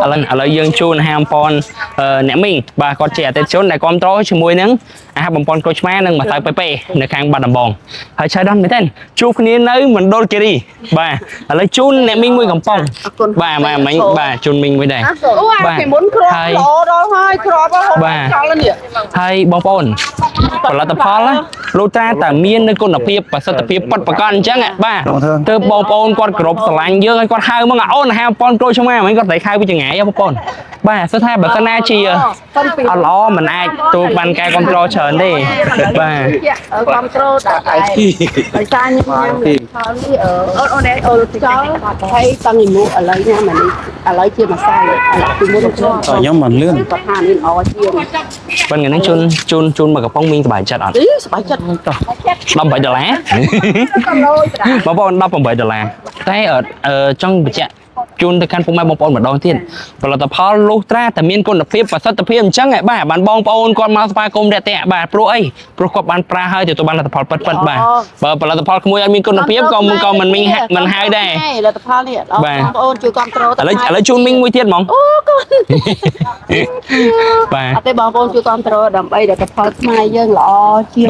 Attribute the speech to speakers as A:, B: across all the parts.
A: ឥឡូវយើងជួនហាមប៉ុនអ្នកមីងបាទគាត់ជាអតិថិជនដែលគ្រប់គ្រងជាមួយនឹងអាហារបំពន់ក្រូចឆ្មានិងម្សៅប៉េប៉េនៅខាងបាត់ដំបងហើយឆៃដល់មែនទេជួបគ្នានៅមណ្ឌលគិរីបាទឥឡូវជូនអ្នកមីងមួយកំប៉ុងបាទមិញបាទជូនមីងមួយដែរបាទ
B: ពីមុនគ្រាប់ល្អដល់ហើយគ្រាប់
A: បាទ
B: ចោលនេះ
A: ហើយបងប្អូនផលិតផលលូត្រាតែមាននៅគុណភាពប្រសិទ្ធភាពប៉ັດប្រកបអញ្ចឹងបាទទើបបងប្អូនគាត់គ្រប់ស្រឡាញ់យើងហើយគាត់ហៅមកអូនអាហារប៉ុនក្រូចឆ្មាមិញគាត់តែហៅពីចង្ងាយបងប្អូនបាទសិនថាបើសិនណាជាអត់ល្អមិនអាចទូបានការគ្រប់គ្រងច្រើនទេបាទ
B: គ្រប់គ្រងដាក់ឯងដោយសារញ៉ាំផលនេះអូនអូនចោលហើយតាំងពីមុខឥឡូវញ៉ាំអានេះឥឡូវជាម្សៅឥឡូវពីមុន
C: ខ្ញុំមិនលឿន
B: គាត់ថាមានអជាង
A: ប៉ុន្តែហ្នឹងជូនមកកំប៉ុងមីងសប្បាយចិត្តអត់
B: សប្បាយចិត្ត
A: $18បងប្អូន$18តែចង់បញ្ជាក់ជូនទៅកាន់ពុកម៉ែបងប្អូនម្ដងទៀតផលិតផលលូត្រាតែមានគុណភាពប្រសិទ្ធភាពអញ្ចឹងបាទបានបងប្អូនគាត់មកស្វាគមន៍រាក់ទាក់បាទព្រោះអីព្រោះគាត់បានប្រើហើយទទួលបានលទ្ធផលពិតបាទបើផលិតផលក្មួយអត់មានគុណភាពក៏មិនមីងមិនហៅដែរ
B: លទ្ធផលនេះបងប្អូនជួយគ្រប់គ្រង
A: ឥឡូវជូនមីងមួយទៀតហ្មង
B: អូកូន
A: បាទ
B: អត់ទេបងប្អូនជួយគ្រប់គ្រងដើម្បីលទ្ធផលខ្មែរយើងល្អជាង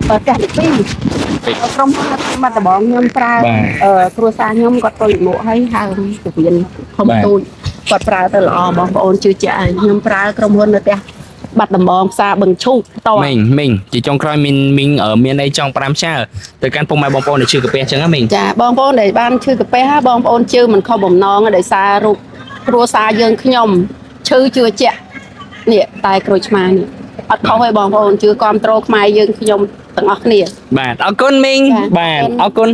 B: ប្រទេសទី2ក្រុមហ៊ុនបាត់ដំបងខ្ញុំប្រើគ្រួសារខ្ញុំគាត់ទៅមកហើយហៅពវៀនធំទូចគាត់ប្រើទៅល្អបងប្អូនជឿជាក់ខ្ញុំប្រើក្រុមហ៊ុននៅផ្ទះបាត់ដំបងផ្សារបឹងឈូកត
A: មីងជាចុងក្រោយមីងមានអីចង់5ចាទៅកាន់ពុកម៉ែបងប្អូនដែលឈឺកាពះអញ្ចឹងមីង
B: ចាបងប្អូនដែលបានឈឺកាពះបងប្អូនជឿមិនខុសបំណងដោយសាររូបគ្រួសារយើងខ្ញុំឈឺជឿជាក់នេះតែក្រូចឆ្មានេះអត់ខុសទេបងប្អូនជឿគ្រប់គ្រងខ្មែរយើងខ្ញុំទាំងអស់គ្នា
A: បាទអរគុណមីងបាទអរគុណ